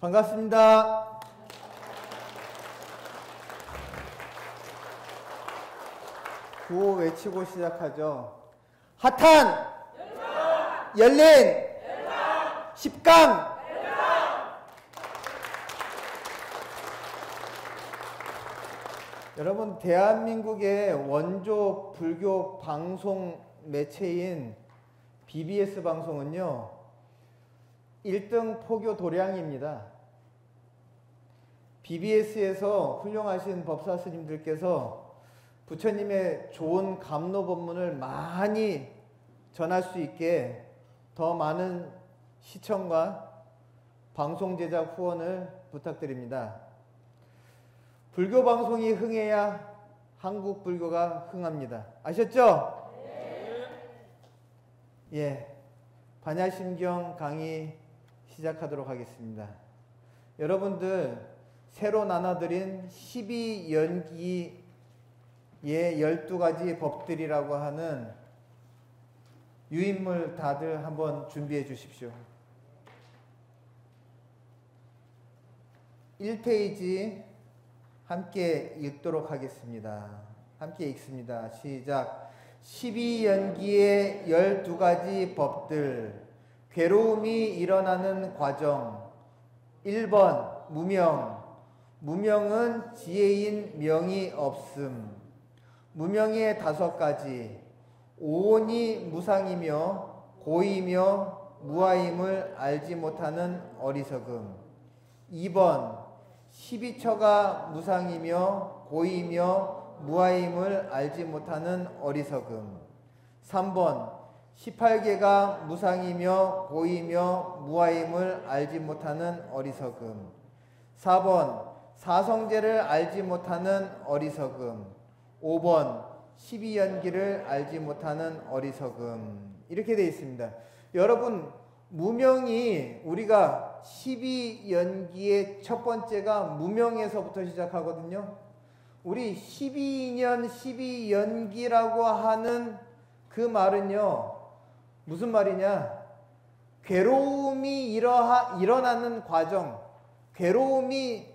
반갑습니다. 구호 외치고 시작하죠. 핫한 열린 10강 여러분, 대한민국의 원조 불교 방송 매체인 BBS 방송은요 1등 포교 도량입니다. BBS에서 훌륭하신 법사 스님들께서 부처님의 좋은 감로 법문을 많이 전할 수 있게 더 많은 시청과 방송 제작 후원을 부탁드립니다. 불교 방송이 흥해야 한국 불교가 흥합니다. 아셨죠? 네. 예, 반야심경 강의 시작하도록 하겠습니다. 여러분들 새로 나눠드린 12연기의 12가지 법들이라고 하는 유인물 다들 한번 준비해 주십시오. 1페이지 함께 읽도록 하겠습니다. 함께 읽습니다. 시작. 12연기의 12가지 법들. 괴로움이 일어나는 과정. 1번 무명. 무명은 지혜인 명이 없음. 무명의 5가지. 오온이 무상이며 고이며 무아임을 알지 못하는 어리석음. 2번 12처가 무상이며 고이며 무아임을 알지 못하는 어리석음. 3번 18개가 무상이며 고이며 무아임을 알지 못하는 어리석음. 4번 사성제를 알지 못하는 어리석음. 5번 12연기를 알지 못하는 어리석음. 이렇게 되어 있습니다. 여러분, 무명이 우리가 12연기의 첫 번째가 무명에서부터 시작하거든요. 우리 12년 12연기라고 하는 그 말은요 무슨 말이냐, 괴로움이 일어나는 과정, 괴로움이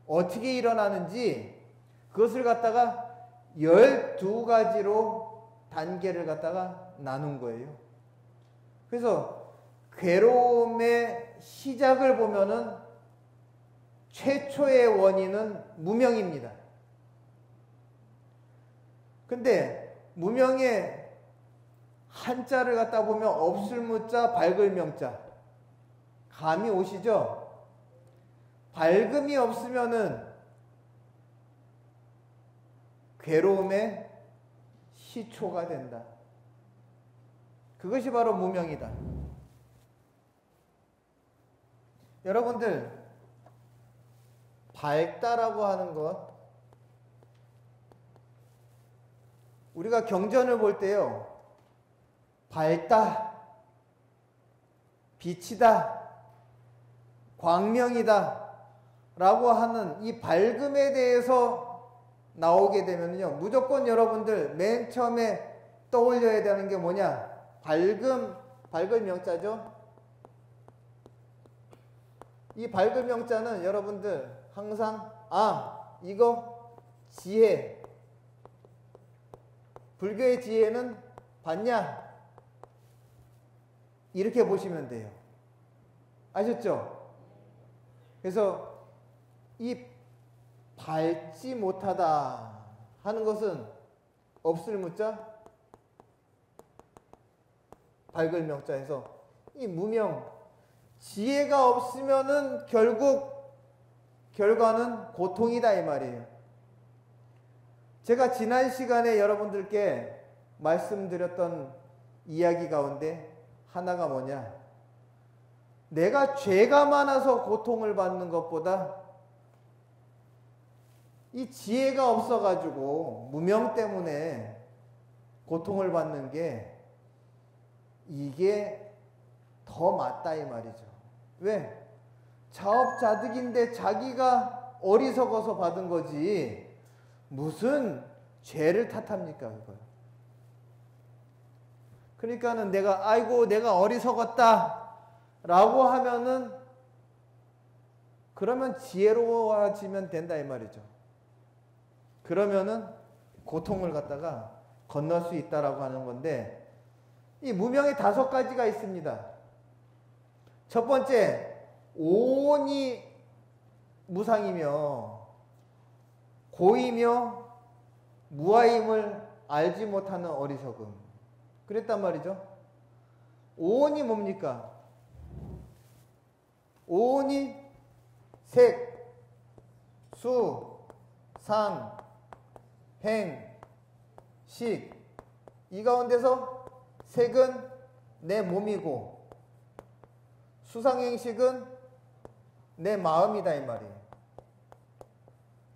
어떻게 일어나는지 그것을 갖다가 12가지로 단계를 갖다가 나눈 거예요. 그래서 괴로움의 시작을 보면은 최초의 원인은 무명입니다. 근데 무명의 한자를 갖다 보면 없을 무자 밝을 명자, 감이 오시죠? 밝음이 없으면은 괴로움의 시초가 된다. 그것이 바로 무명이다. 여러분들, 밝다라고 하는 것, 우리가 경전을 볼 때요 밝다, 빛이다, 광명이다 라고 하는 이 밝음에 대해서 나오게 되면요 무조건 여러분들 맨 처음에 떠올려야 되는 게 뭐냐, 밝을 명자죠. 이 밝을 명자는 여러분들 항상 이거 지혜, 불교의 지혜는 봤냐, 이렇게 보시면 돼요. 아셨죠? 그래서 이 밝지 못하다 하는 것은 없을 무자 밝을 명자에서 이 무명, 지혜가 없으면은 결국 결과는 고통이다 이 말이에요. 제가 지난 시간에 여러분들께 말씀드렸던 이야기 가운데 하나가 뭐냐, 내가 죄가 많아서 고통을 받는 것보다 이 지혜가 없어가지고 무명 때문에 고통을 받는 게 이게 더 맞다 이 말이죠. 왜? 자업자득인데 자기가 어리석어서 받은 거지 무슨 죄를 탓합니까 그걸. 그러니까는 내가 어리석었다 라고 하면은 그러면 지혜로워지면 된다 이 말이죠. 그러면은 고통을 갖다가 건널 수 있다라고 하는 건데, 이 무명의 5가지가 있습니다. 첫 번째, 오온이 무상이며 고이며 무아임을 알지 못하는 어리석음. 그랬단 말이죠. 오온이 뭡니까? 오온이 색, 수, 상, 행, 식. 이 가운데서 색은 내 몸이고 수상행식은 내 마음이다 이 말이에요.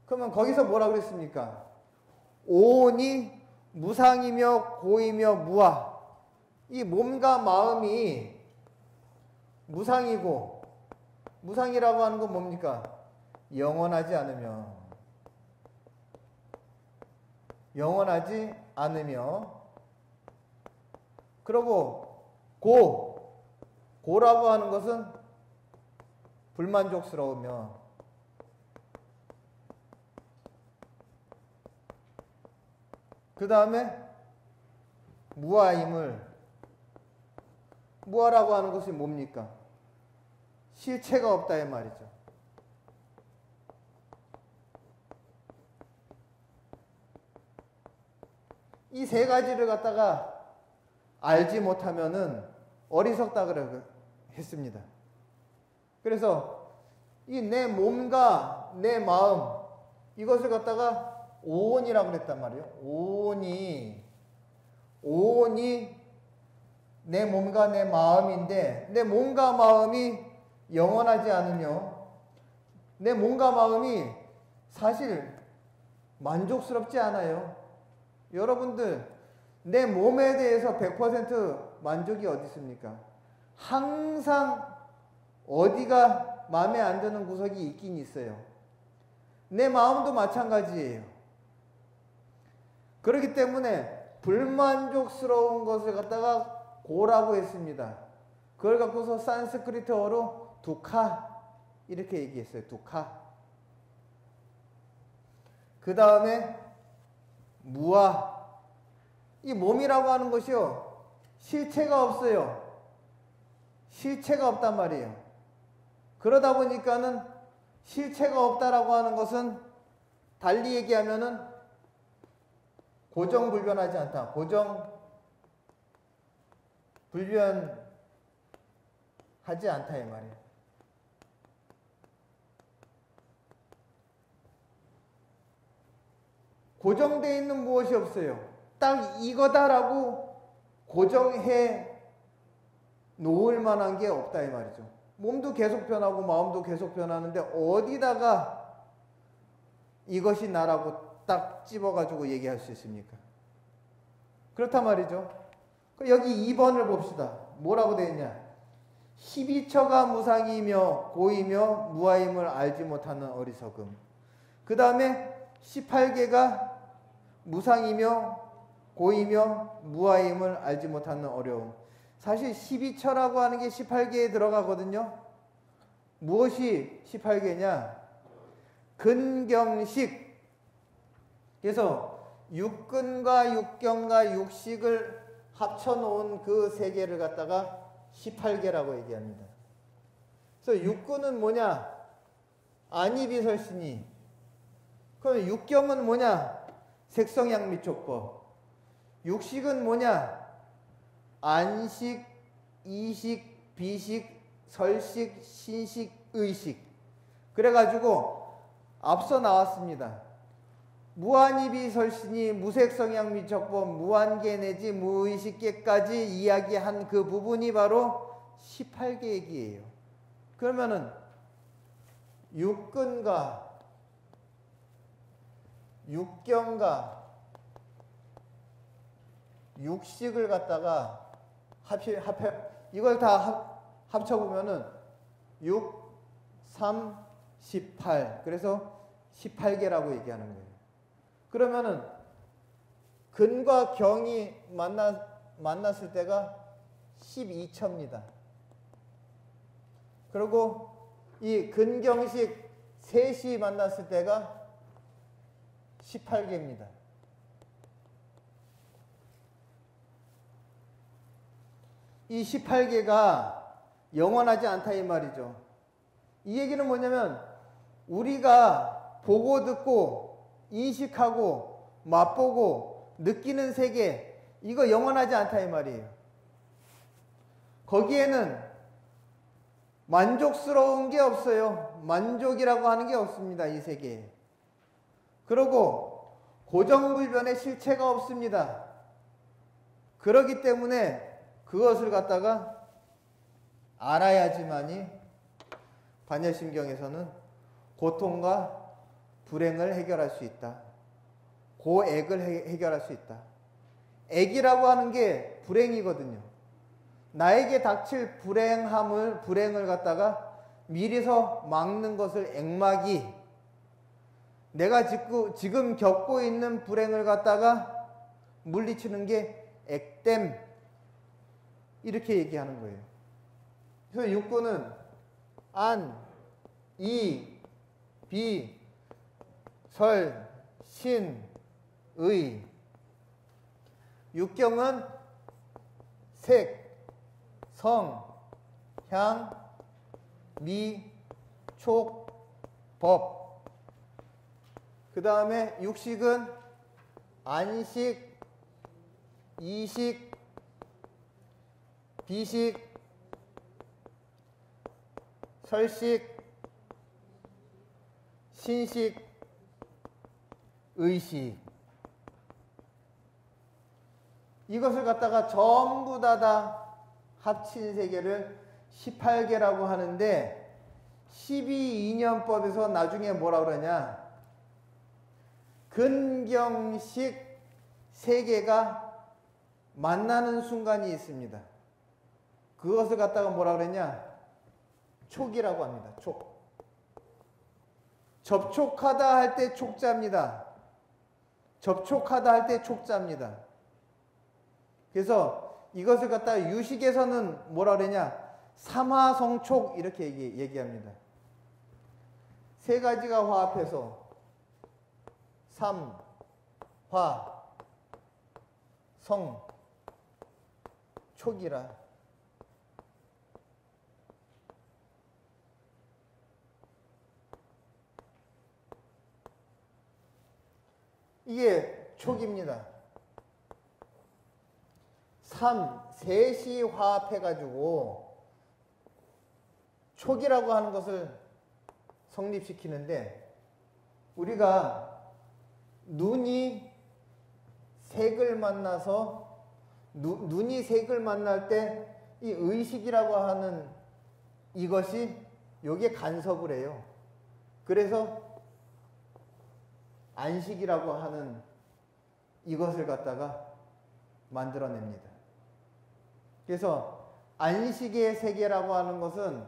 그러면 거기서 뭐라 그랬습니까? 오온이 무상이며 고이며 무아. 이 몸과 마음이 무상이고, 무상이라고 하는 건 뭡니까? 영원하지 않으며 그리고 고라고 하는 것은 불만족스러우며, 그 다음에 무아라고 하는 것이 뭡니까? 실체가 없다 이 말이죠. 이 3가지를 갖다가 알지 못하면은 어리석다 그래 했습니다. 그래서 이 내 몸과 내 마음, 이것을 갖다가 오온이라고 그랬단 말이에요. 오온이 내 몸과 내 마음인데, 내 몸과 마음이 영원하지 않으며 내 몸과 마음이 사실 만족스럽지 않아요. 여러분들, 내 몸에 대해서 100% 만족이 어디 있습니까? 항상 어디가 마음에 안 드는 구석이 있긴 있어요. 내 마음도 마찬가지예요. 그렇기 때문에 불만족스러운 것을 갖다가 고라고 했습니다. 그걸 갖고서 산스크리트어로 두카 이렇게 얘기했어요. 두카. 그 다음에 무아. 이 몸이라고 하는 것이요, 실체가 없어요. 실체가 없단 말이에요. 그러다 보니까는 실체가 없다라고 하는 것은 달리 얘기하면은 고정불변하지 않다. 고정불변하지 않다 이 말이에요. 고정되어 있는 무엇이 없어요. 딱 이거다라고 고정해 놓을 만한 게 없다 이 말이죠. 몸도 계속 변하고 마음도 계속 변하는데 어디다가 이것이 나라고 딱 집어가지고 얘기할 수 있습니까? 그렇단 말이죠. 여기 2번을 봅시다. 뭐라고 되어 있냐? 12처가 무상이며 고이며 무아임을 알지 못하는 어리석음. 그 다음에 18개가 무상이며 고이며 무아임을 알지 못하는 어려움. 사실 12처라고 하는 게 18개에 들어가거든요. 무엇이 18개냐? 근경식. 그래서 육근과 육경과 육식을 합쳐놓은 그 3개를 갖다가 18개라고 얘기합니다. 그래서 육근은 뭐냐? 안이비설신이. 그럼 육경은 뭐냐? 색성양미촉법. 육식은 뭐냐? 안식, 이식, 비식, 설식, 신식, 의식. 그래가지고 앞서 나왔습니다. 무한이비설신이 무색성양미촉법, 무한계 내지 무의식계까지 이야기한 그 부분이 바로 18개 얘기예요. 그러면은 육근과 육경과 육식을 갖다가 이걸 다 합쳐보면은 6, 3, 18. 그래서 18개라고 얘기하는 거예요. 그러면은 근과 경이 만났을 때가 12처입니다. 그리고 이 근경식 셋이 만났을 때가 18개입니다. 이 18개가 영원하지 않다 이 말이죠. 이 얘기는 뭐냐면 우리가 보고 듣고 인식하고 맛보고 느끼는 세계, 이거 영원하지 않다 이 말이에요. 거기에는 만족스러운 게 없어요. 만족이라고 하는 게 없습니다. 이 세계에. 그리고 고정불변의 실체가 없습니다. 그렇기 때문에 그것을 갖다가 알아야지만이 반야심경에서는 고통과 불행을 해결할 수 있다. 고액을 해결할 수 있다. 액이라고 하는 게 불행이거든요. 나에게 닥칠 불행을 갖다가 미리서 막는 것을 액막이, 내가 지금 겪고 있는 불행을 갖다가 물리치는 게 액땜, 이렇게 얘기하는 거예요. 그래서 육구는 안, 이, 비, 설, 신, 의. 육경은 색, 성, 향, 미, 촉, 법. 그 다음에 육식은 안식, 이식, 비식, 설식, 신식, 의식. 이것을 갖다가 전부 다 합친 세계를 18개라고 하는데 12인연법에서 나중에 뭐라 그러냐, 근경식 세계가 만나는 순간이 있습니다. 그것을 갖다가 뭐라 그랬냐, 촉이라고 합니다. 촉. 접촉하다 할 때 촉자입니다. 접촉하다 할 때 촉자입니다. 그래서 이것을 갖다가 유식에서는 뭐라 그러냐, 삼화성촉 이렇게 얘기합니다. 세 가지가 화합해서 삼, 화, 성, 촉이라. 이게 촉입니다. 셋이 화합해가지고 촉이라고 하는 것을 성립시키는데, 우리가 눈이 색을 만나서 눈이 색을 만날 때 이 의식이라고 하는 이것이 여기에 간섭을 해요. 그래서 안식이라고 하는 이것을 갖다가 만들어냅니다. 그래서 안식의 세계라고 하는 것은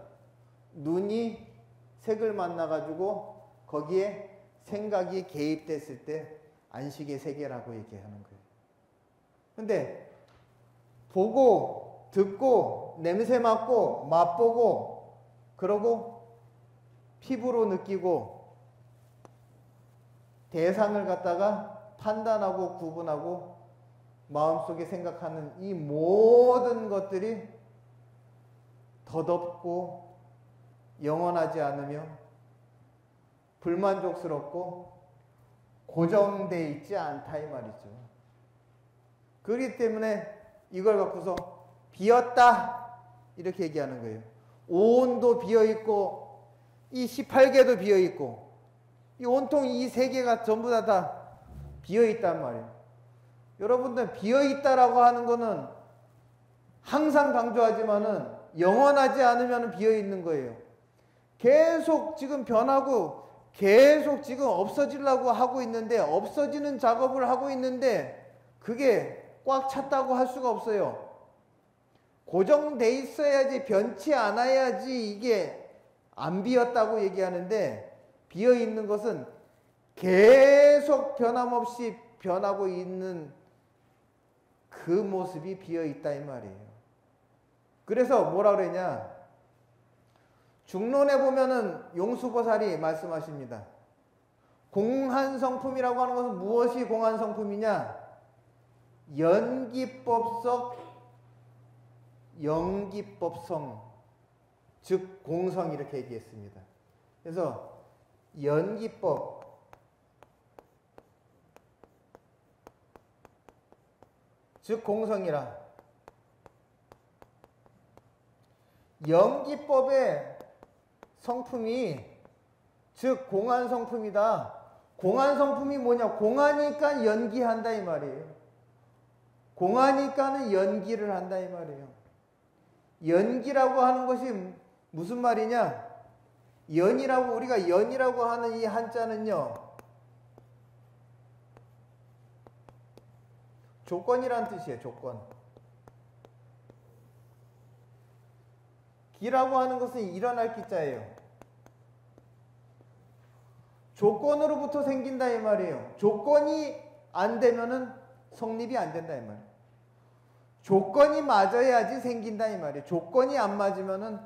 눈이 색을 만나가지고 거기에 생각이 개입됐을 때 안식의 세계라고 얘기하는 거예요. 근데 보고 듣고 냄새 맡고 맛보고 그러고 피부로 느끼고 대상을 갖다가 판단하고 구분하고 마음속에 생각하는 이 모든 것들이 덧없고 영원하지 않으며 불만족스럽고 고정되어 있지 않다 이 말이죠. 그렇기 때문에 이걸 갖고서 비었다 이렇게 얘기하는 거예요. 온도 비어있고 이 18개도 비어있고 이 온통 이 세 개가 전부 다 비어있단 말이에요. 여러분들 비어있다라고 하는 거는 항상 강조하지만은 영원하지 않으면 비어있는 거예요. 계속 지금 변하고 계속 지금 없어지려고 하고 있는데, 없어지는 작업을 하고 있는데 그게 꽉 찼다고 할 수가 없어요. 고정돼 있어야지, 변치 않아야지 이게 안 비었다고 얘기하는데, 비어있는 것은 계속 변함없이 변하고 있는 그 모습이 비어있다 이 말이에요. 그래서 뭐라 그러냐, 중론에 보면은 용수보살이 말씀하십니다. 공한성품이라고 하는 것은 무엇이 공한성품이냐? 연기법석, 영기법성, 즉 공성 이렇게 얘기했습니다. 그래서 연기법, 즉 공성이라. 연기법의 성품이 즉 공한성품이다. 공한성품이 뭐냐? 공하니까 연기한다 이 말이에요. 공하니까는 연기를 한다 이 말이에요. 연기라고 하는 것이 무슨 말이냐? 연이라고, 우리가 연이라고 하는 이 한자는요, 조건이란 뜻이에요. 조건. 기라고 하는 것은 일어날 기자예요. 조건으로부터 생긴다 이 말이에요. 조건이 안 되면은 성립이 안 된다 이 말이에요. 조건이 맞아야지 생긴다 이 말이에요. 조건이 안 맞으면은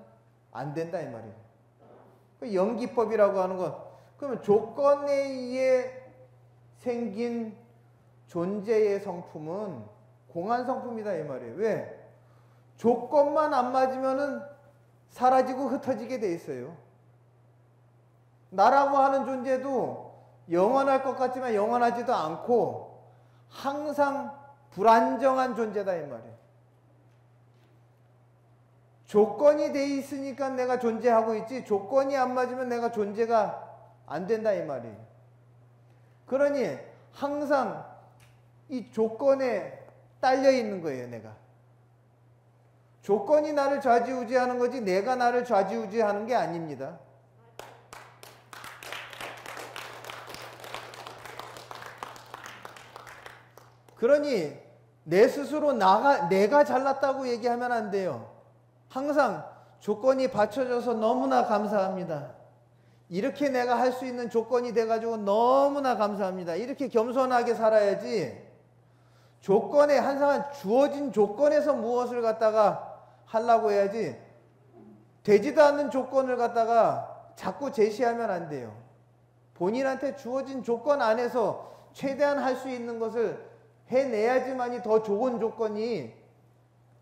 안 된다 이 말이에요. 그 연기법이라고 하는 것, 그러면 조건에 의해 생긴 존재의 성품은 공한 성품이다 이 말이에요. 왜? 조건만 안 맞으면은 사라지고 흩어지게 돼 있어요. 나라고 하는 존재도 영원할 것 같지만 영원하지도 않고 항상 불안정한 존재다 이 말이에요. 조건이 돼 있으니까 내가 존재하고 있지, 조건이 안 맞으면 내가 존재가 안 된다 이 말이에요. 그러니 항상 이 조건에 딸려 있는 거예요. 내가. 조건이 나를 좌지우지하는 거지 내가 나를 좌지우지하는 게 아닙니다. 그러니 내 스스로 내가 잘났다고 얘기하면 안 돼요. 항상 조건이 받쳐줘서 너무나 감사합니다. 이렇게 내가 할 수 있는 조건이 돼가지고 너무나 감사합니다. 이렇게 겸손하게 살아야지, 조건에, 항상 주어진 조건에서 무엇을 갖다가 하려고 해야지, 되지도 않는 조건을 갖다가 자꾸 제시하면 안 돼요. 본인한테 주어진 조건 안에서 최대한 할 수 있는 것을 해내야지만이 더 좋은 조건이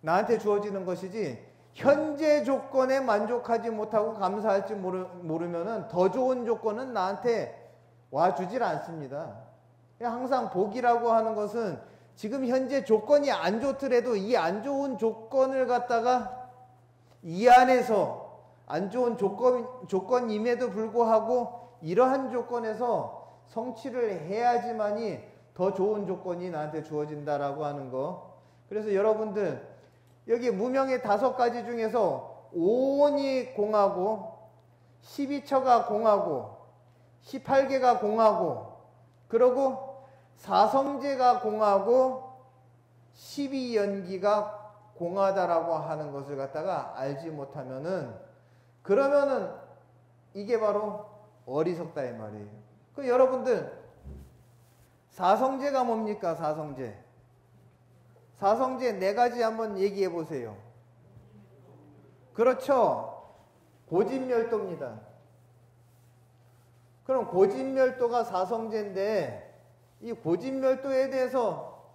나한테 주어지는 것이지, 현재 조건에 만족하지 못하고 감사할지 모르면은 더 좋은 조건은 나한테 와주질 않습니다. 항상 복이라고 하는 것은 지금 현재 조건이 안 좋더라도 이 안 좋은 조건을 갖다가 이 안에서 안 좋은 조건임에도 불구하고 이러한 조건에서 성취를 해야지만이 더 좋은 조건이 나한테 주어진다라고 하는 거. 그래서 여러분들 여기 무명의 5가지 중에서 오온이 공하고 12처가 공하고 18개가 공하고 그리고 사성제가 공하고 12연기가 공하다라고 하는 것을 갖다가 알지 못하면은, 그러면은 이게 바로 어리석다 이 말이에요. 그 여러분들 사성제가 뭡니까? 사성제 4가지 한번 얘기해 보세요. 그렇죠. 고진멸도입니다. 그럼 고진멸도가 사성제인데 이 고진멸도에 대해서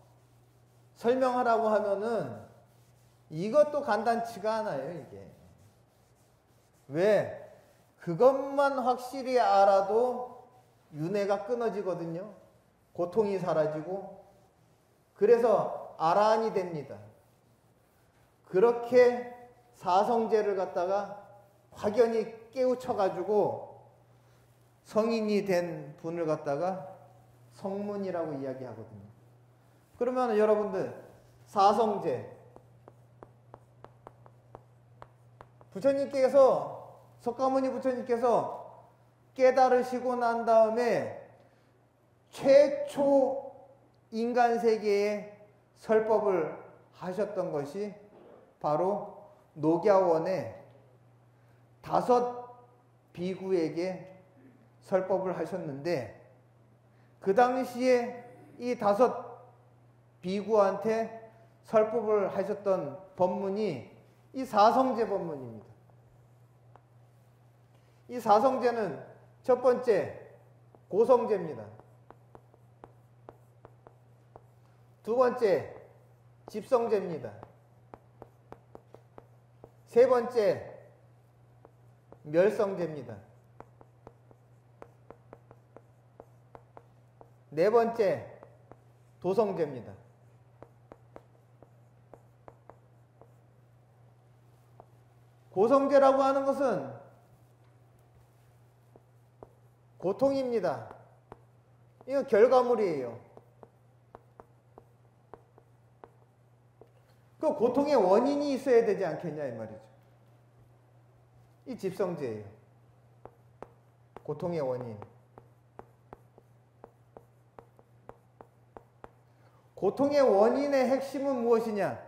설명하라고 하면은 이것도 간단치가 않아요. 이게 왜? 그것만 확실히 알아도 윤회가 끊어지거든요. 고통이 사라지고, 그래서 아라한이 됩니다. 그렇게 사성제를 갖다가 확연히 깨우쳐가지고 성인이 된 분을 갖다가 성문이라고 이야기하거든요. 그러면 여러분들 사성제, 부처님께서, 석가모니 부처님께서 깨달으시고 난 다음에 최초 인간 세계에 설법을 하셨던 것이 바로 녹야원의 5 비구에게 설법을 하셨는데, 그 당시에 이 5 비구한테 설법을 하셨던 법문이 이 사성제 법문입니다. 이 사성제는 첫 번째 고성제입니다. 두 번째 집성제입니다. 세 번째 멸성제입니다. 네 번째 도성제입니다. 고성제라고 하는 것은 고통입니다. 이거 결과물이에요. 그 고통의 원인이 있어야 되지 않겠냐 이 말이죠. 이 집성제예요. 고통의 원인. 고통의 원인의 핵심은 무엇이냐?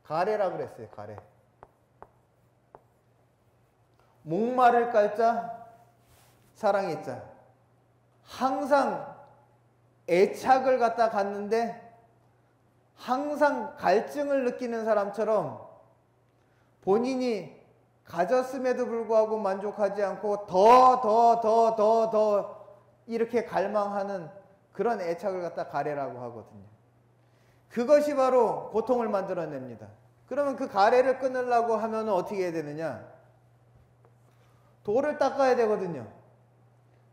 가래라고 그랬어요. 가래. 목마를 깔자 사랑의 자. 항상 애착을 갖다 갖는데 항상 갈증을 느끼는 사람처럼 본인이 가졌음에도 불구하고 만족하지 않고 더 이렇게 갈망하는 그런 애착을 갖다 가래라고 하거든요. 그것이 바로 고통을 만들어냅니다. 그러면 그 가래를 끊으려고 하면 어떻게 해야 되느냐? 도를 닦아야 되거든요.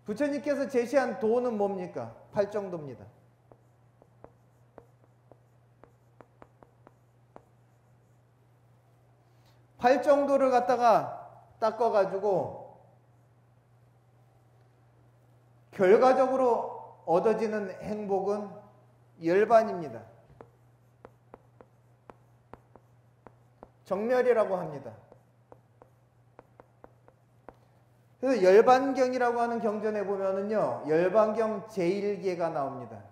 부처님께서 제시한 도는 뭡니까? 팔정도입니다. 팔정도를 갖다가 닦아가지고 결과적으로 얻어지는 행복은 열반입니다. 정멸이라고 합니다. 그래서 열반경이라고 하는 경전에 보면은요, 열반경 제1계가 나옵니다.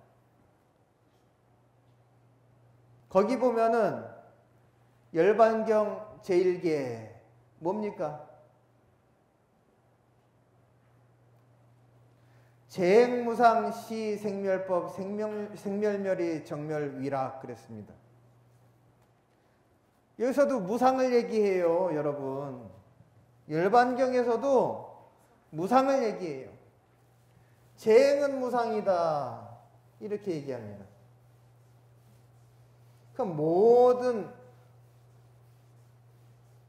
거기 보면은 열반경 제1계 뭡니까? 재행무상 시 생멸법 생멸멸이 정멸위락 그랬습니다. 여기서도 무상을 얘기해요, 여러분. 열반경에서도 무상을 얘기해요. 재행은 무상이다 이렇게 얘기합니다. 그럼 모든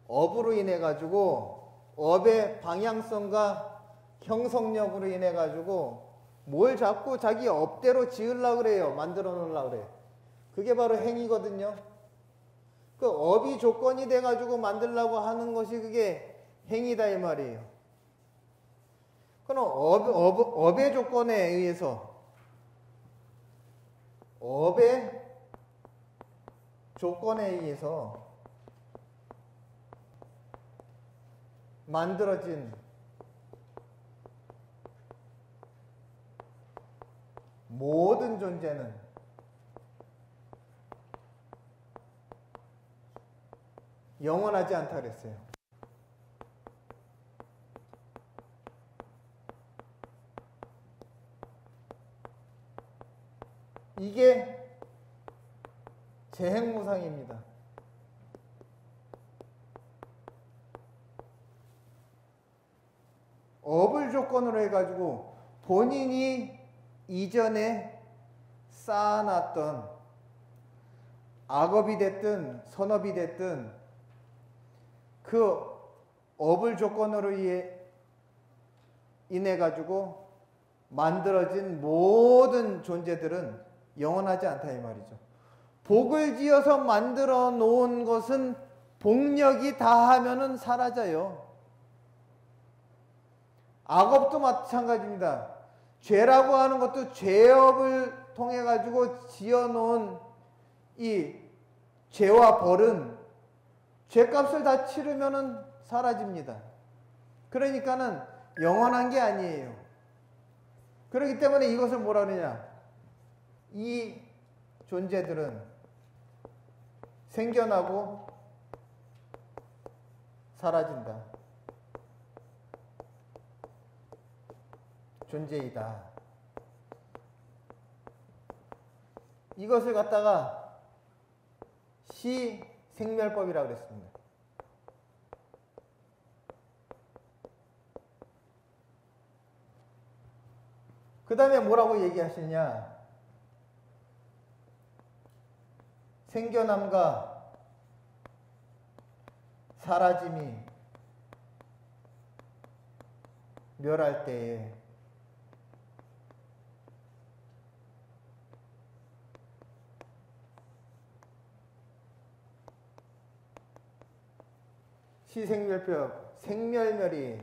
업으로 인해 가지고 업의 방향성과 형성력으로 인해 가지고 뭘 자꾸 자기 업대로 지으려고 그래요. 만들어 놓으려고 그래요. 그게 바로 행위거든요. 그 업이 조건이 돼 가지고 만들려고 하는 것이 그게 행위다 이 말이에요. 그럼 업의 조건에 의해서 업의 조건에 의해서 만들어진 모든 존재는 영원하지 않다 그랬어요. 이게 재행무상입니다. 업을 조건으로 해가지고 본인이 이전에 쌓아놨던 악업이 됐든 선업이 됐든 그 업을 조건으로 인해 가지고 만들어진 모든 존재들은 영원하지 않다 이 말이죠. 복을 지어서 만들어 놓은 것은 복력이 다하면은 사라져요. 악업도 마찬가지입니다. 죄라고 하는 것도 죄업을 통해 가지고 지어 놓은 이 죄와 벌은 죄값을 다 치르면은 사라집니다. 그러니까는 영원한 게 아니에요. 그렇기 때문에 이것을 뭐라 그러냐? 이 존재들은 생겨나고 사라진다. 존재이다. 이것을 갖다가 시생멸법이라고 그랬습니다. 그 다음에 뭐라고 얘기하시냐? 생겨남과 사라짐이 멸할 때에 시생멸법 생멸멸이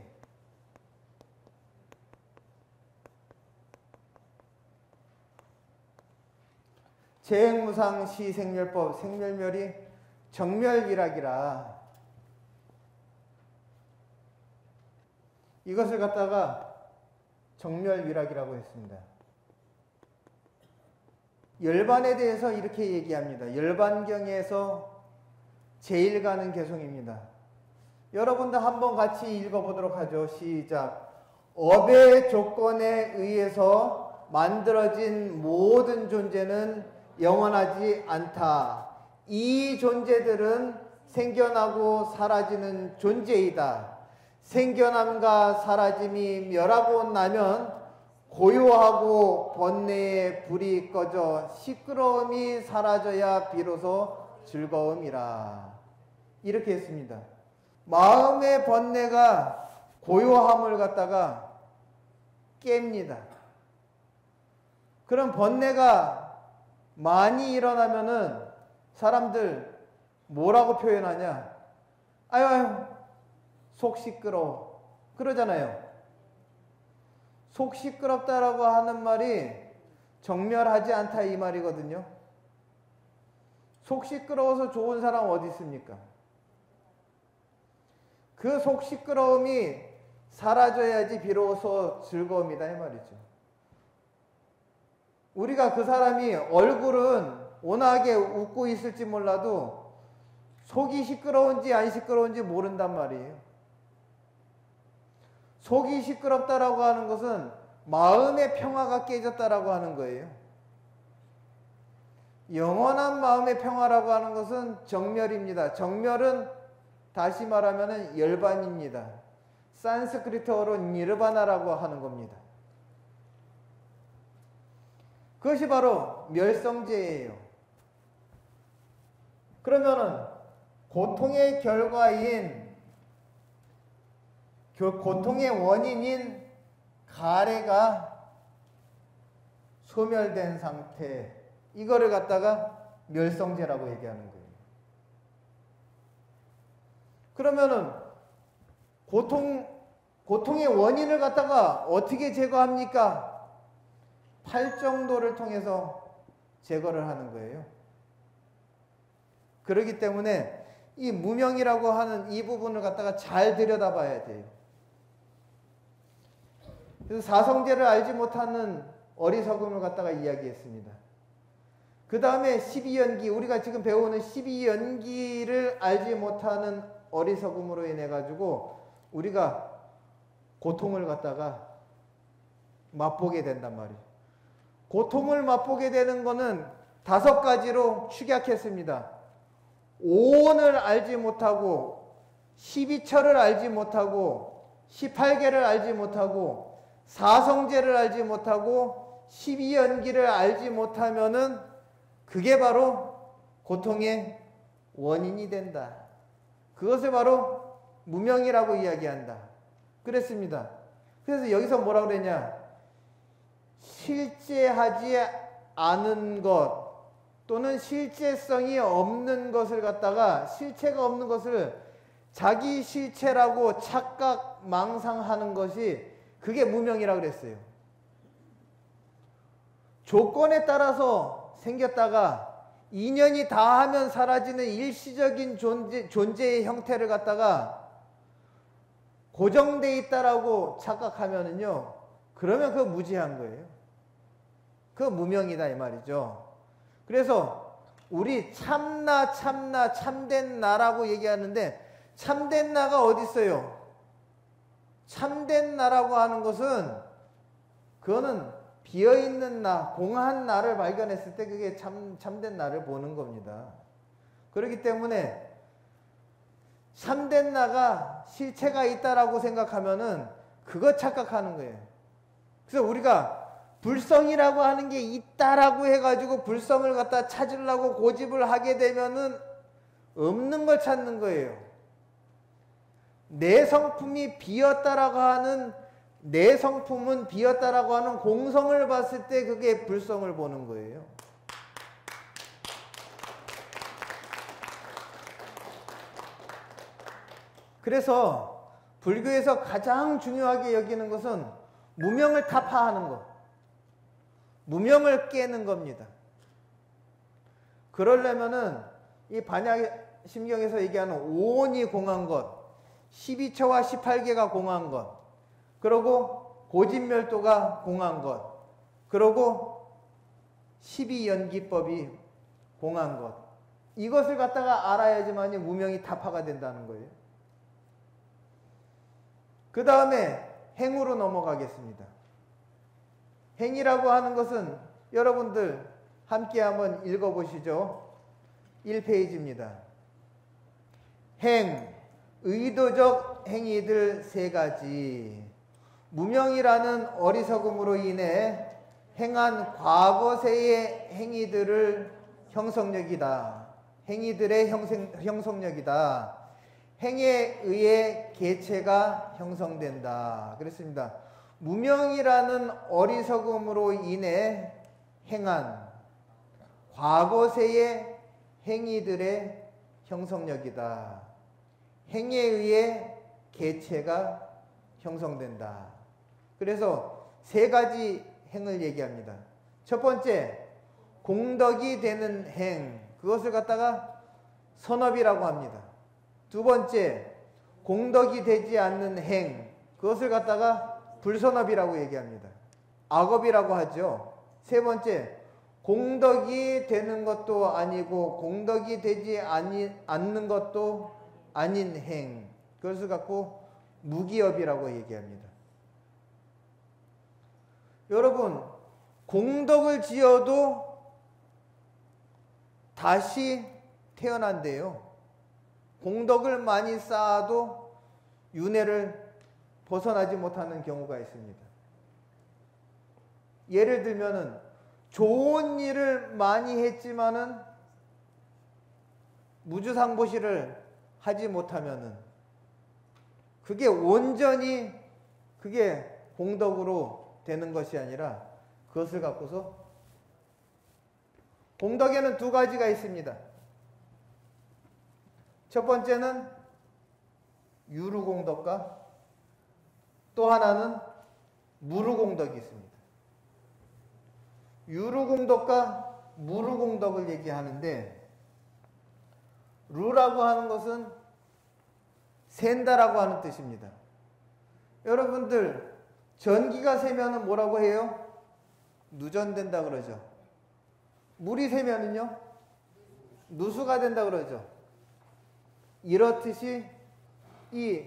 재행무상 시생멸법 생멸멸이 정멸일학이라 이것을 갖다가 정멸일학이라고 했습니다. 열반에 대해서 이렇게 얘기합니다. 열반경에서 제일 가는 개송입니다. 여러분도 한번 같이 읽어보도록 하죠. 시작. 업의 조건에 의해서 만들어진 모든 존재는 영원하지 않다. 이 존재들은 생겨나고 사라지는 존재이다. 생겨남과 사라짐이 멸하고 나면 고요하고 번뇌의 불이 꺼져 시끄러움이 사라져야 비로소 즐거움이라. 이렇게 했습니다. 마음의 번뇌가 고요함을 갖다가 깹니다. 그럼 번뇌가 많이 일어나면은 사람들 뭐라고 표현하냐? 아유, 속 시끄러워. 그러잖아요. 속 시끄럽다라고 하는 말이 정멸하지 않다 이 말이거든요. 속 시끄러워서 좋은 사람 어디 있습니까? 그 속 시끄러움이 사라져야지 비로소 즐거움이다 이 말이죠. 우리가 그 사람이 얼굴은 온화하게 웃고 있을지 몰라도 속이 시끄러운지 안 시끄러운지 모른단 말이에요. 속이 시끄럽다라고 하는 것은 마음의 평화가 깨졌다라고 하는 거예요. 영원한 마음의 평화라고 하는 것은 정멸입니다. 정멸은 다시 말하면 열반입니다. 산스크리트어로 니르바나라고 하는 겁니다. 그것이 바로 멸성제예요. 그러면은 고통의 결과인 고통의 원인인 가래가 소멸된 상태, 이거를 갖다가 멸성제라고 얘기하는 거예요. 그러면은 고통의 원인을 갖다가 어떻게 제거합니까? 팔정도를 통해서 제거를 하는 거예요. 그렇기 때문에 이 무명이라고 하는 이 부분을 갖다가 잘 들여다봐야 돼요. 그래서 사성제를 알지 못하는 어리석음을 갖다가 이야기했습니다. 그 다음에 12연기, 우리가 지금 배우는 12연기를 알지 못하는 어리석음으로 인해 가지고 우리가 고통을 갖다가 맛보게 된단 말이에요. 고통을 맛보게 되는 것은 5가지로 축약했습니다. 오온을 알지 못하고 12처를 알지 못하고 18개를 알지 못하고 사성제를 알지 못하고 12연기를 알지 못하면은 그게 바로 고통의 원인이 된다. 그것을 바로 무명이라고 이야기한다. 그랬습니다. 그래서 여기서 뭐라고 그랬냐? 실제하지 않은 것 또는 실제성이 없는 것을 갖다가 실체가 없는 것을 자기 실체라고 착각 망상하는 것이 그게 무명이라고 그랬어요. 조건에 따라서 생겼다가 인연이 다하면 사라지는 일시적인 존재의 형태를 갖다가 고정되어 있다라고 착각하면은요, 그러면 그거 무지한 거예요. 그거 무명이다 이 말이죠. 그래서 우리 참나 참된 나라고 얘기하는데 참된 나가 어디 있어요? 참된 나라고 하는 것은 그거는 비어있는 나, 공한 나를 발견했을 때 그게 참된 나를 보는 겁니다. 그렇기 때문에 참된 나가 실체가 있다라고 생각하면은 그거 착각하는 거예요. 그래서 우리가 불성이라고 하는 게 있다라고 해가지고 불성을 갖다 찾으려고 고집을 하게 되면은 없는 걸 찾는 거예요. 내 성품이 비었다라고 하는, 내 성품은 비었다라고 하는 공성을 봤을 때 그게 불성을 보는 거예요. 그래서 불교에서 가장 중요하게 여기는 것은 무명을 타파하는 것, 무명을 깨는 겁니다. 그러려면은 이 반야심경에서 얘기하는 오온이 공한 것, 12처와 18개가 공한 것, 그리고 고진멸도가 공한 것, 그리고 12연기법이 공한 것, 이것을 갖다가 알아야지만 무명이 타파가 된다는 거예요. 그 다음에 행으로 넘어가겠습니다. 행이라고 하는 것은 여러분들 함께 한번 읽어보시죠. 1페이지입니다. 행, 의도적 행위들 세 가지. 무명이라는 어리석음으로 인해 행한 과거세의 행위들을 형성력이다. 행위들의 형성력이다. 행에 의해 개체가 형성된다. 그랬습니다. 무명이라는 어리석음으로 인해 행한 과거세의 행위들의 형성력이다. 행에 의해 개체가 형성된다. 그래서 세 가지 행을 얘기합니다. 첫 번째, 공덕이 되는 행, 그것을 갖다가 선업이라고 합니다. 두 번째, 공덕이 되지 않는 행, 그것을 갖다가 불선업이라고 얘기합니다. 악업이라고 하죠. 세 번째, 공덕이 되는 것도 아니고 공덕이 되지 않는 것도 아닌 행, 그것을 갖고 무기업이라고 얘기합니다. 여러분, 공덕을 지어도 다시 태어난대요. 공덕을 많이 쌓아도 윤회를 벗어나지 못하는 경우가 있습니다. 예를 들면은 좋은 일을 많이 했지만은 무주상보시를 하지 못하면은 그게 온전히 그게 공덕으로 되는 것이 아니라 그것을 갖고서 공덕에는 두 가지가 있습니다. 첫 번째는 유루공덕과 또 하나는 무루공덕이 있습니다. 유루공덕과 무루공덕을 얘기하는데, 루라고 하는 것은 샌다라고 하는 뜻입니다. 여러분들 전기가 새면은 뭐라고 해요? 누전된다 그러죠. 물이 새면은요? 누수가 된다 그러죠. 이렇듯이 이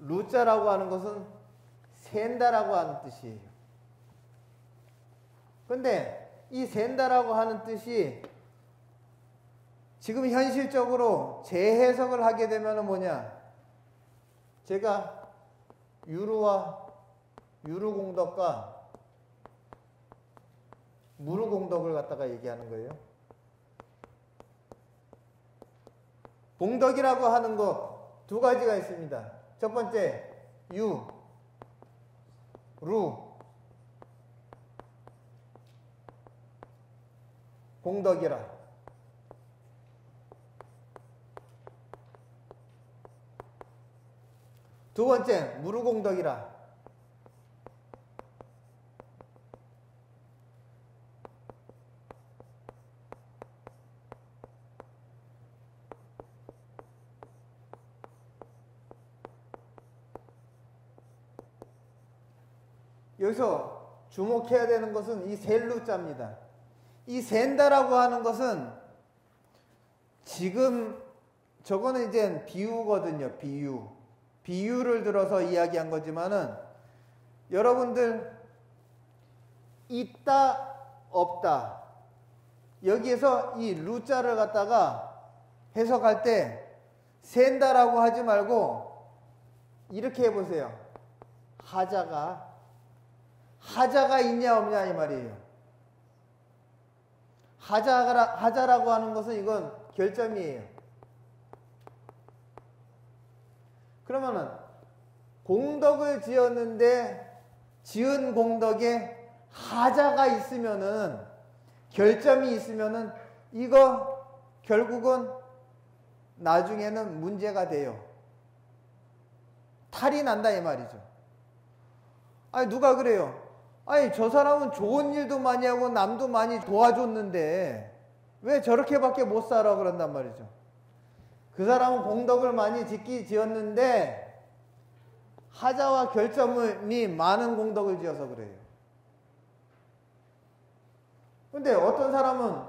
루자라고 하는 것은 샌다라고 하는 뜻이에요. 근데 이 샌다라고 하는 뜻이 지금 현실적으로 재해석을 하게 되면 뭐냐? 제가 유루공덕과 무루공덕을 갖다가 얘기하는 거예요. 공덕이라고 하는 것 두 가지가 있습니다. 첫 번째, 루, 공덕이라. 두 번째, 무루공덕이라. 여기서 주목해야 되는 것은 이 셀루자입니다. 이 샌다라고 하는 것은 지금 저거는 이제 비유거든요. 비유를 들어서 이야기한 거지만은 여러분들 있다 없다 여기에서 이 루자를 갖다가 해석할 때 샌다라고 하지 말고 이렇게 해보세요. 하자가 있냐 없냐 이 말이에요. 하자라고 하는 것은 이건 결점이에요. 그러면은 공덕을 지었는데 지은 공덕에 하자가 있으면은, 결점이 있으면은 이거 결국은 나중에는 문제가 돼요. 탈이 난다 이 말이죠. 아니 누가 그래요? 아니 저 사람은 좋은 일도 많이 하고 남도 많이 도와줬는데 왜 저렇게밖에 못 살아 그런단 말이죠. 그 사람은 공덕을 많이 지었는데 하자와 결점이 많은 공덕을 지어서 그래요. 근데 어떤 사람은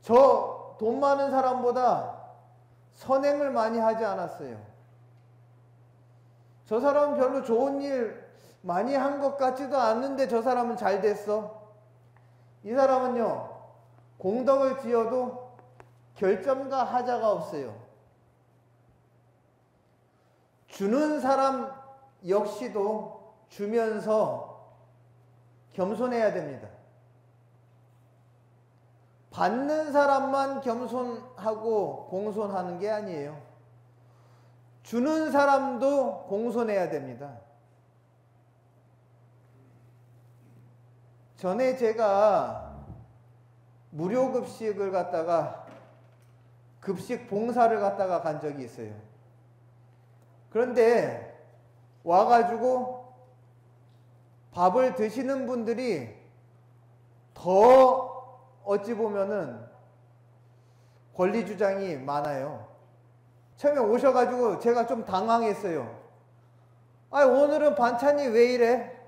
저 돈 많은 사람보다 선행을 많이 하지 않았어요. 저 사람은 별로 좋은 일 많이 한 것 같지도 않는데 저 사람은 잘 됐어. 이 사람은요, 공덕을 지어도 결점과 하자가 없어요. 주는 사람 역시도 주면서 겸손해야 됩니다. 받는 사람만 겸손하고 공손하는 게 아니에요. 주는 사람도 공손해야 됩니다. 전에 제가 무료급식을 갖다가 급식 봉사를 갖다가 간 적이 있어요. 그런데 와가지고 밥을 드시는 분들이 더 어찌 보면은 권리 주장이 많아요. 처음에 오셔가지고 제가 좀 당황했어요. 아, 오늘은 반찬이 왜 이래?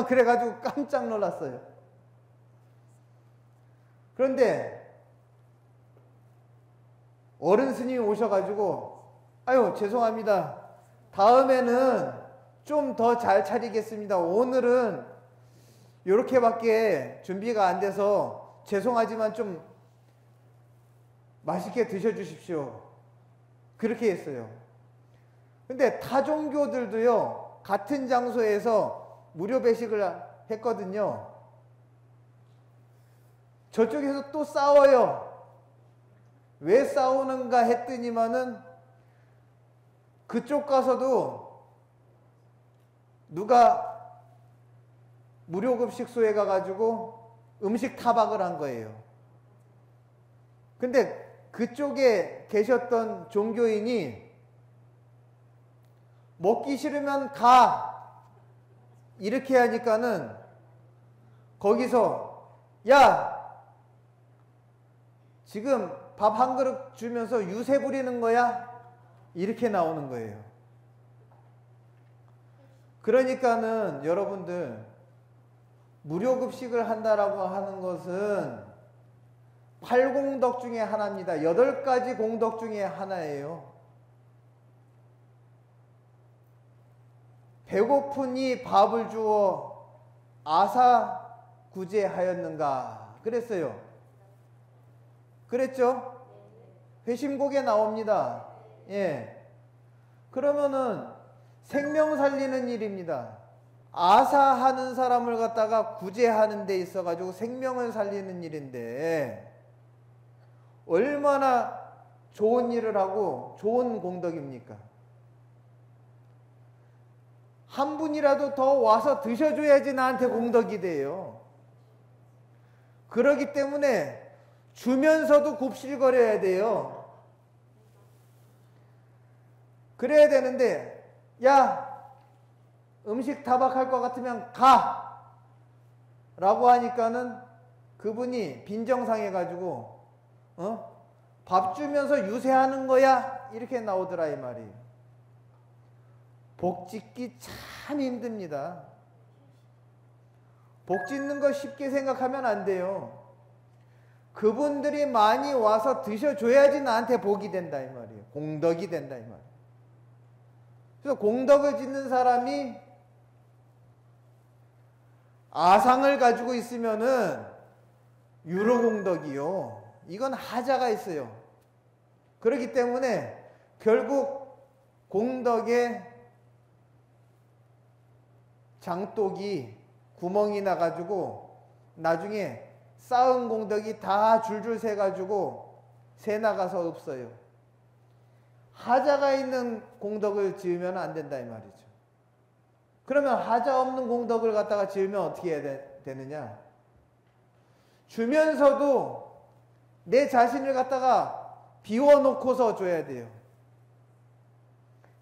그래가지고 깜짝 놀랐어요. 그런데 어른 스님이 오셔가지고 아유 죄송합니다. 다음에는 좀 더 잘 차리겠습니다. 오늘은 요렇게밖에 준비가 안 돼서 죄송하지만 좀 맛있게 드셔주십시오. 그렇게 했어요. 근데 타 종교들도요, 같은 장소에서 무료 배식을 했거든요. 저쪽에서 또 싸워요. 왜 싸우는가 했더니만은 그쪽 가서도 누가 무료급식소에 가가지고 음식 타박을 한 거예요. 근데 그쪽에 계셨던 종교인이 먹기 싫으면 가! 이렇게 하니까는 거기서 야! 지금 밥 한 그릇 주면서 유세 부리는 거야? 이렇게 나오는 거예요. 그러니까는 여러분들 무료급식을 한다라고 하는 것은 8공덕 중에 하나입니다. 8가지 공덕 중에 하나예요. 배고프니 밥을 주어 아사구제하였는가 그랬어요. 그랬죠? 회심곡에 나옵니다. 예. 그러면은 생명 살리는 일입니다. 아사하는 사람을 갖다가 구제하는 데 있어가지고 생명을 살리는 일인데 얼마나 좋은 일을 하고 좋은 공덕입니까? 한 분이라도 더 와서 드셔줘야지 나한테 공덕이 돼요. 그러기 때문에 주면서도 굽실거려야 돼요. 그래야 되는데 야 음식 타박할 것 같으면 가! 라고 하니까는 그분이 빈정상해가지고 밥 주면서 유세하는 거야? 이렇게 나오더라 이 말이에요. 복 짓기 참 힘듭니다. 복 짓는 거 쉽게 생각하면 안 돼요. 그분들이 많이 와서 드셔줘야지 나한테 복이 된다 이 말이에요. 공덕이 된다 이 말이에요. 그래서 공덕을 짓는 사람이 아상을 가지고 있으면은 유로공덕이요. 이건 하자가 있어요. 그렇기 때문에 결국 공덕에 장독이 구멍이 나가지고 나중에 쌓은 공덕이 다 줄줄 새가지고 새 나가서 없어요. 하자가 있는 공덕을 지으면 안 된다 이 말이죠. 그러면 하자 없는 공덕을 갖다가 지으면 어떻게 해야 되느냐? 주면서도 내 자신을 갖다가 비워놓고서 줘야 돼요.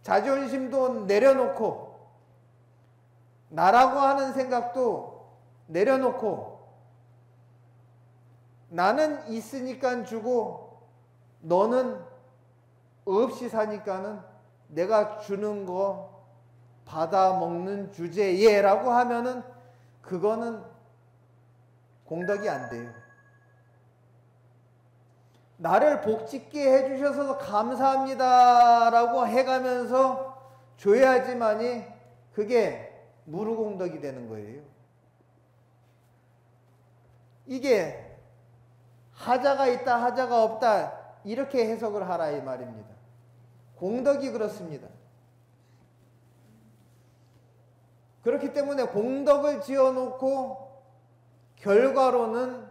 자존심도 내려놓고 나라고 하는 생각도 내려놓고 나는 있으니까 주고 너는 없이 사니까는 내가 주는 거 받아 먹는 주제예라고 하면은 그거는 공덕이 안 돼요. 나를 복짓게 해주셔서 감사합니다라고 해가면서 줘야지만이 그게 무루공덕이 되는 거예요. 이게 하자가 있다 하자가 없다 이렇게 해석을 하라 이 말입니다. 공덕이 그렇습니다. 그렇기 때문에 공덕을 지어놓고 결과로는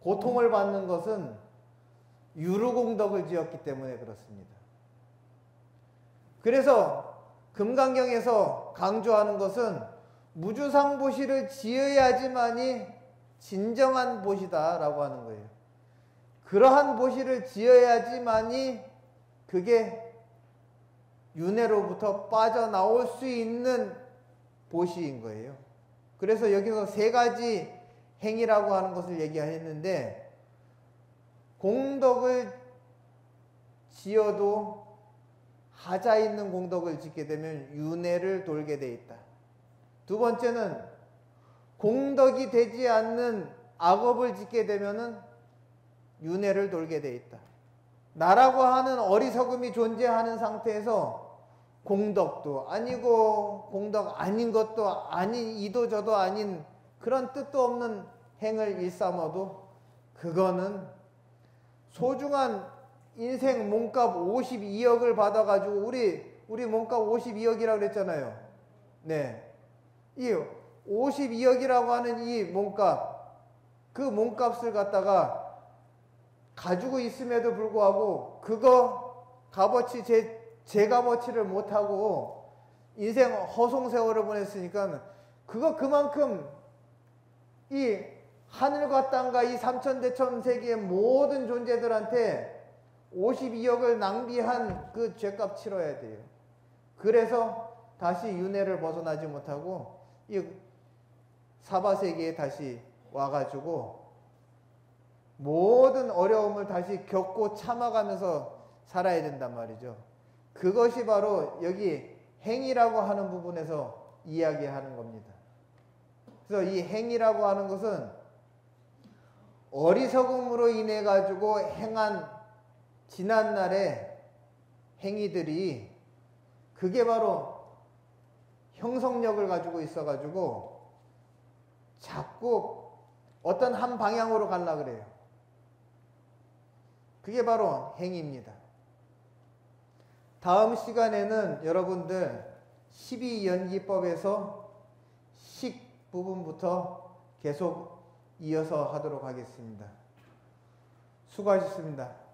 고통을 받는 것은 유루공덕을 지었기 때문에 그렇습니다. 그래서 금강경에서 강조하는 것은 무주상보시를 지어야지만이 진정한 보시다 라고 하는 거예요. 그러한 보시를 지어야지만이 그게 윤회로부터 빠져나올 수 있는 보시인 거예요. 그래서 여기서 세 가지 행위라고 하는 것을 얘기했는데 공덕을 지어도 하자 있는 공덕을 짓게 되면 윤회를 돌게 돼 있다. 두 번째는 공덕이 되지 않는 악업을 짓게 되면은 윤회를 돌게 돼 있다. 나라고 하는 어리석음이 존재하는 상태에서 공덕도 아니고 공덕 아닌 것도 아닌 이도저도 아닌 그런 뜻도 없는 행을 일삼아도 그거는 소중한 인생 몸값 52억을 받아가지고 우리 몸값 52억이라고 그랬잖아요. 네, 이 52억이라고 하는 이 몸값, 그 몸값을 갖다가 가지고 있음에도 불구하고 그거 값어치 제 값어치를 못하고 인생 허송세월을 보냈으니까 그거 그만큼 이 하늘과 땅과 이 삼천대천 세계의 모든 존재들한테 52억을 낭비한 그 죄값 치러야 돼요. 그래서 다시 윤회를 벗어나지 못하고 이 사바세계에 다시 와가지고 모든 어려움을 다시 겪고 참아가면서 살아야 된단 말이죠. 그것이 바로 여기 행위라고 하는 부분에서 이야기하는 겁니다. 그래서 이 행위라고 하는 것은 어리석음으로 인해 가지고 행한 지난날의 행위들이 그게 바로 형성력을 가지고 있어 가지고 자꾸 어떤 한 방향으로 가려고 그래요. 그게 바로 행위입니다. 다음 시간에는 여러분들 12연기법에서 식 부분부터 계속 이어서 하도록 하겠습니다. 수고하셨습니다.